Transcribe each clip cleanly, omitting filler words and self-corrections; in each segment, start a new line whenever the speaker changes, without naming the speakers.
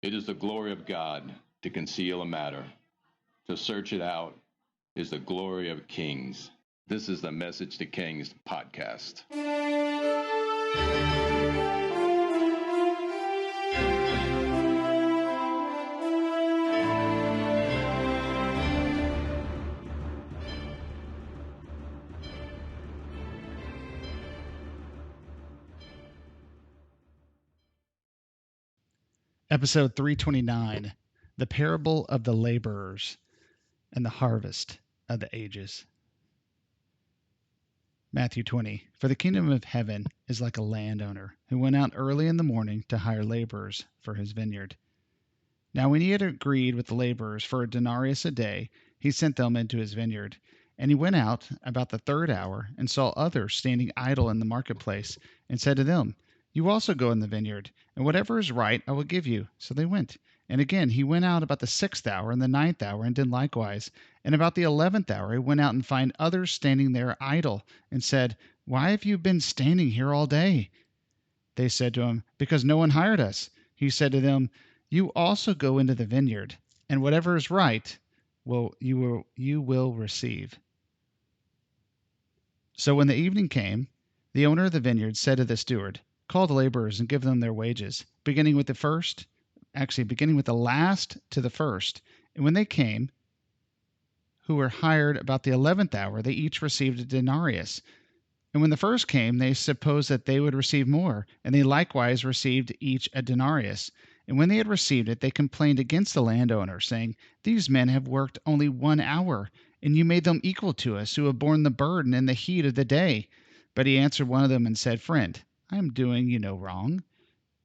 It is the glory of God to conceal a matter. To search it out is the glory of kings. This is the Message to Kings podcast.
Episode 329, The Parable of the Laborers and the Harvest of the Ages. Matthew 20. For the kingdom of heaven is like a landowner who went out early in the morning to hire laborers for his vineyard. Now when he had agreed with the laborers for a denarius a day, he sent them into his vineyard. And he went out about the third hour and saw others standing idle in the marketplace, and said to them, You also go in the vineyard, and whatever is right I will give you. So they went. And again he went out about the 6th hour and the 9th hour, and did likewise. And about the 11th hour he went out and found others standing there idle, and said, Why have you been standing here all day? They said to him, Because no one hired us. He said to them, You also go into the vineyard, and whatever is right you will receive. So when the evening came, the owner of the vineyard said to the steward, Call the laborers and give them their wages, beginning with the last to the first. And when they came, who were hired about the 11th hour, they each received a denarius. And when the first came, they supposed that they would receive more, and they likewise received each a denarius. And when they had received it, they complained against the landowner, saying, These men have worked only 1 hour, and you made them equal to us, who have borne the burden in the heat of the day. But he answered one of them and said, Friend, I am doing you no wrong.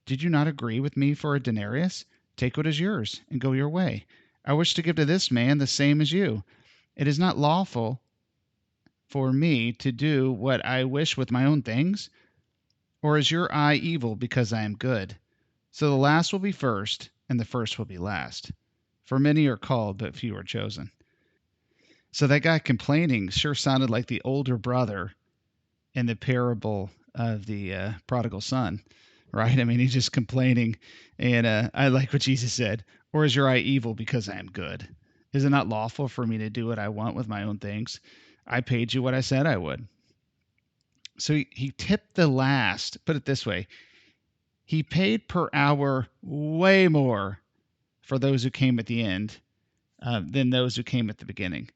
Did you not agree with me for a denarius? Take what is yours, and go your way. I wish to give to this man the same as you. It is not lawful for me to do what I wish with my own things? Or is your eye evil because I am good? So the last will be first, and the first will be last. For many are called, but few are chosen. So that guy complaining sure sounded like the older brother in the parable of the prodigal son, right? I mean, he's just complaining. And I like what Jesus said, Or is your eye evil because I am good? Is it not lawful for me to do what I want with my own things? I paid you what I said I would. So he tipped the last, put it this way, he paid per hour way more for those who came at the end than those who came at the beginning.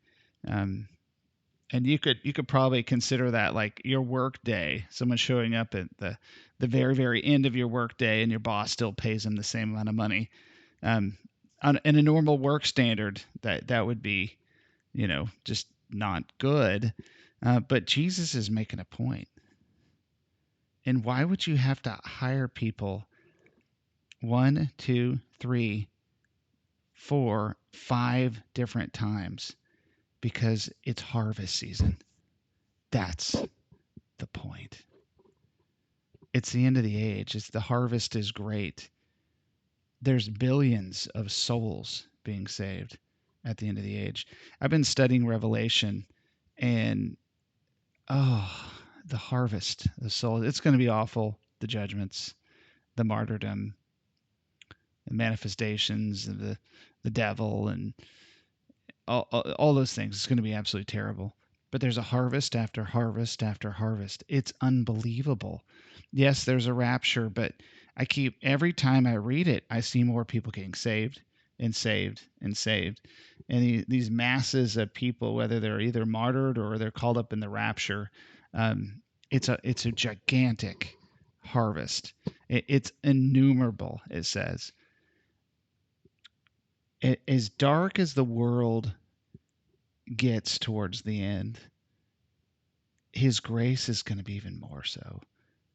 And you could probably consider that like your work day, someone showing up at the very, very end of your work day and your boss still pays them the same amount of money. In a normal work standard, that would be, just not good. But Jesus is making a point. And why would you have to hire people 1, 2, 3, 4, 5 different times? Because it's harvest season. That's the point. It's the end of the age. The harvest is great. There's billions of souls being saved at the end of the age. I've been studying Revelation, and the harvest, the soul. It's going to be awful. The judgments, the martyrdom, the manifestations of the devil, and all those things. It's going to be absolutely terrible. But there's a harvest after harvest after harvest. It's unbelievable. Yes, there's a rapture, but every time I read it, I see more people getting saved and saved and saved. And these masses of people, whether they're either martyred or they're called up in the rapture, it's a gigantic harvest. It's innumerable, it says. As dark as the world gets towards the end, his grace is going to be even more so.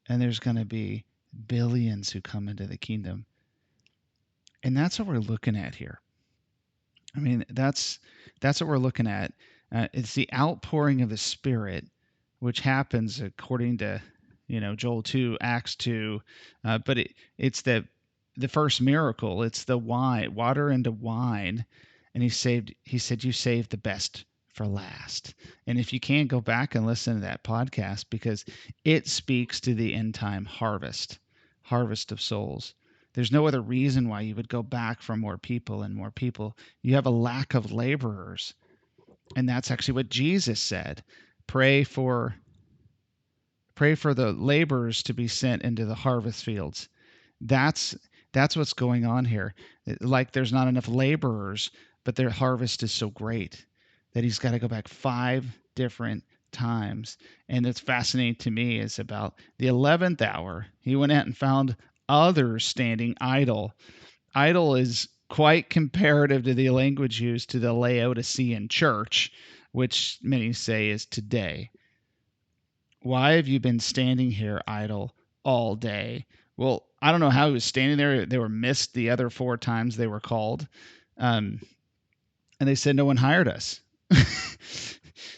And there's going to be billions who come into the kingdom. And that's what we're looking at here. I mean, that's what we're looking at. It's the outpouring of the Spirit, which happens according to, Joel 2, Acts 2. But it's the first miracle. It's the water into wine. And he said, you saved the best for last. And if you can, go back and listen to that podcast, because it speaks to the end time harvest of souls. There's no other reason why you would go back for more people and more people. You have a lack of laborers. And that's actually what Jesus said. Pray for the laborers to be sent into the harvest fields. That's what's going on here. Like there's not enough laborers, but their harvest is so great that he's got to go back 5 different times. And it's fascinating to me is about the 11th hour. He went out and found others standing idle. Idle is quite comparative to the language used to the Laodicean church, which many say is today. Why have you been standing here idle all day? Well, I don't know how he was standing there. They were missed the other 4 times they were called. And they said no one hired us.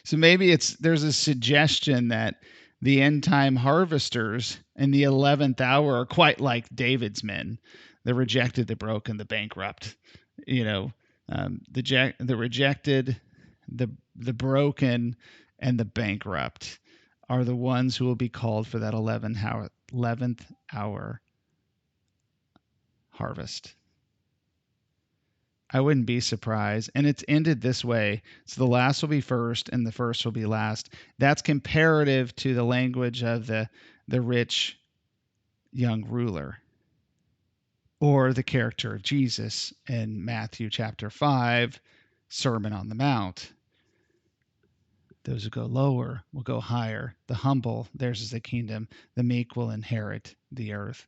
So maybe there's a suggestion that the end time harvesters in the 11th hour are quite like David's men, the rejected, the broken, the bankrupt. You know, the rejected, the broken, and the bankrupt are the ones who will be called for that 11th hour harvest. I wouldn't be surprised. And it's ended this way. So the last will be first and the first will be last. That's comparative to the language of the rich young ruler or the character of Jesus in Matthew chapter 5, Sermon on the Mount. Those who go lower will go higher. The humble, theirs is the kingdom. The meek will inherit the earth.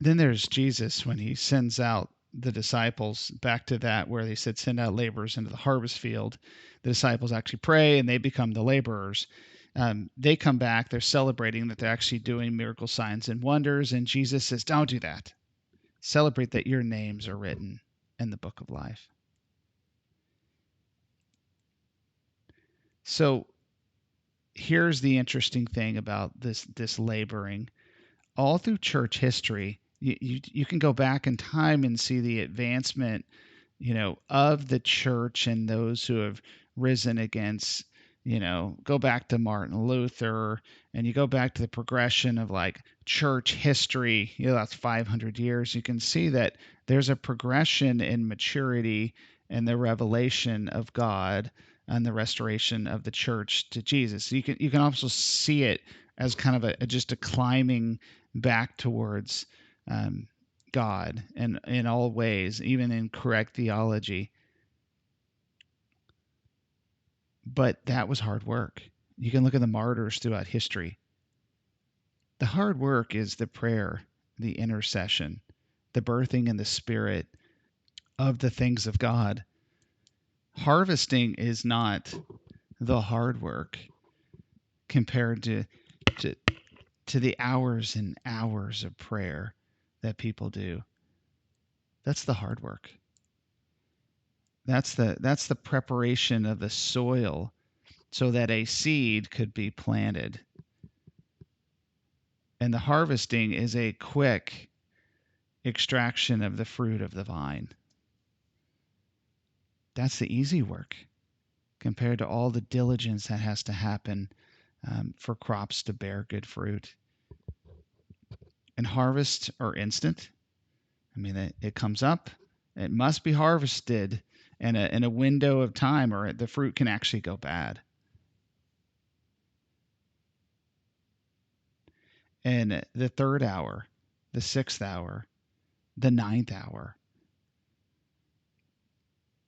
Then there's Jesus when he sends out the disciples back to that where they said send out laborers into the harvest field. The disciples actually pray and they become the laborers. They come back, they're celebrating that they're actually doing miracle signs and wonders, and Jesus says, don't do that. Celebrate that your names are written in the book of life. So here's the interesting thing about this laboring. All through church history, you can go back in time and see the advancement, of the church and those who have risen against, go back to Martin Luther and you go back to the progression of like church history, that's 500 years. You can see that there's a progression in maturity and the revelation of God and the restoration of the church to Jesus. You can also see it as kind of just a climbing back towards God and in all ways, even in correct theology. But that was hard work. You can look at the martyrs throughout history. The hard work is the prayer, the intercession, the birthing in the spirit of the things of God. Harvesting is not the hard work compared to the hours and hours of prayer that people do. That's the hard work. That's the preparation of the soil so that a seed could be planted. And the harvesting is a quick extraction of the fruit of the vine. That's the easy work compared to all the diligence that has to happen for crops to bear good fruit. And harvests are instant. I mean, it comes up, it must be harvested in a window of time, or the fruit can actually go bad. And the 3rd hour, the 6th hour, the 9th hour.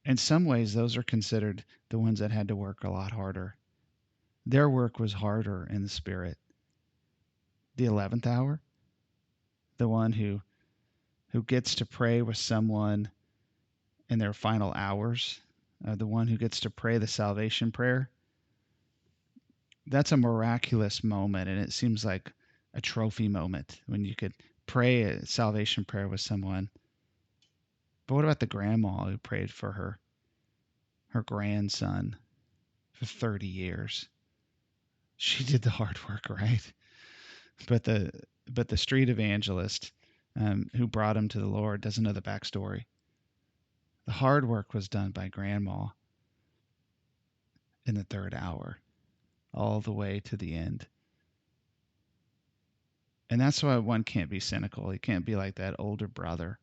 In some ways, those are considered the ones that had to work a lot harder. Their work was harder in the spirit. The 11th hour, the one who gets to pray with someone in their final hours, the one who gets to pray the salvation prayer, that's a miraculous moment, and it seems like a trophy moment when you could pray a salvation prayer with someone. But what about the grandma who prayed for her grandson for 30 years? She did the hard work, right? But the street evangelist who brought him to the Lord doesn't know the backstory. The hard work was done by grandma in the 3rd hour, all the way to the end. And that's why one can't be cynical. You can't be like that older brother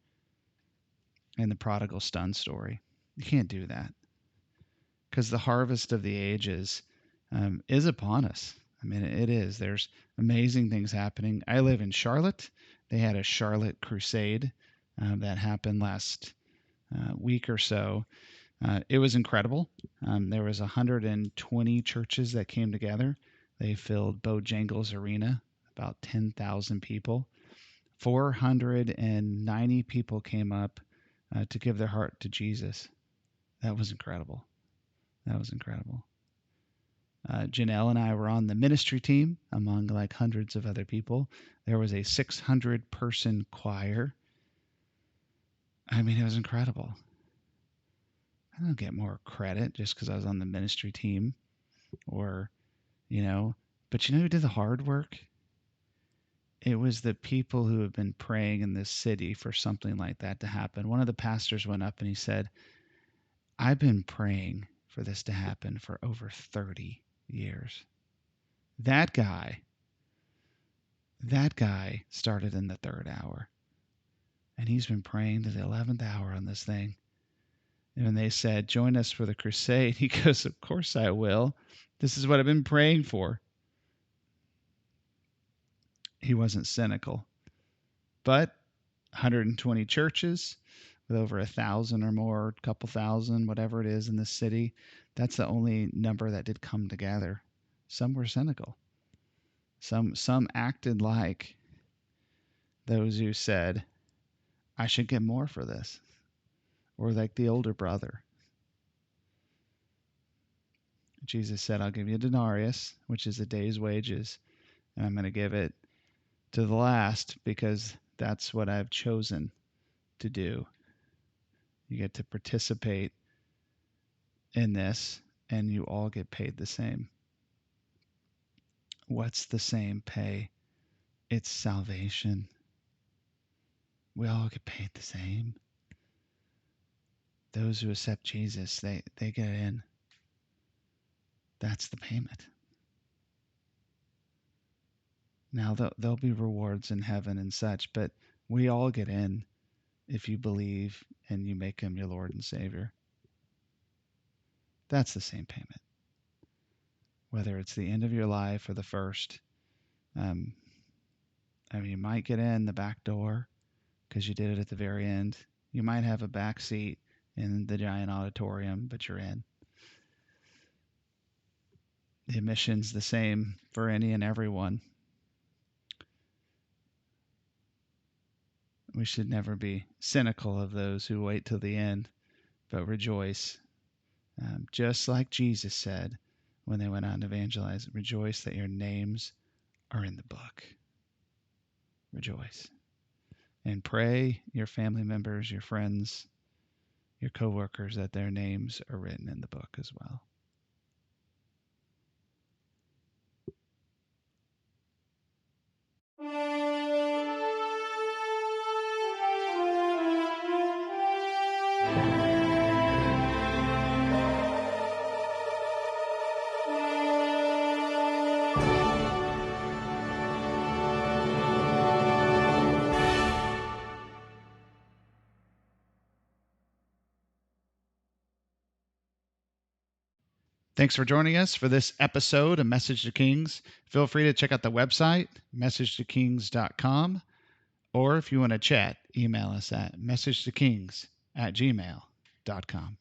in the prodigal son story. You can't do that, because the harvest of the ages is upon us. I mean, it is. There's amazing things happening. I live in Charlotte. They had a Charlotte crusade that happened last week or so. It was incredible. There was 120 churches that came together. They filled Bojangles Arena, about 10,000 people. 490 people came up to give their heart to Jesus. That was incredible. That was incredible. Janelle and I were on the ministry team among like hundreds of other people. There was a 600 person choir. I mean, it was incredible. I don't get more credit just because I was on the ministry team, or, but who did the hard work? It was the people who have been praying in this city for something like that to happen. One of the pastors went up and he said, I've been praying for this to happen for over 30 years. That guy started in the 3rd hour, and he's been praying to the 11th hour on this thing. And when they said, join us for the crusade, he goes, of course I will. This is what I've been praying for. He wasn't cynical. But 120 churches with over 1,000 or more, couple thousand, whatever it is in the city, that's the only number that did come together. Some were cynical. Some acted like those who said, I should get more for this. Or like the older brother. Jesus said, I'll give you a denarius, which is a day's wages, and I'm going to give it to the last because that's what I've chosen to do. You get to participate in this, and you all get paid the same. What's the same pay? It's salvation. We all get paid the same. Those who accept Jesus, they get in. That's the payment. Now, there'll be rewards in heaven and such, but we all get in if you believe and you make him your Lord and Savior. That's the same payment. Whether it's the end of your life or the first. You might get in the back door because you did it at the very end. You might have a back seat in the giant auditorium, but you're in. The admission's the same for any and everyone. We should never be cynical of those who wait till the end, but rejoice. Just like Jesus said when they went out and evangelized, rejoice that your names are in the book. Rejoice. And pray your family members, your friends, your coworkers, that their names are written in the book as well. Thanks for joining us for this episode of Message to Kings. Feel free to check out the website, messagetokings.com, or if you want to chat, email us at messagetokings@gmail.com.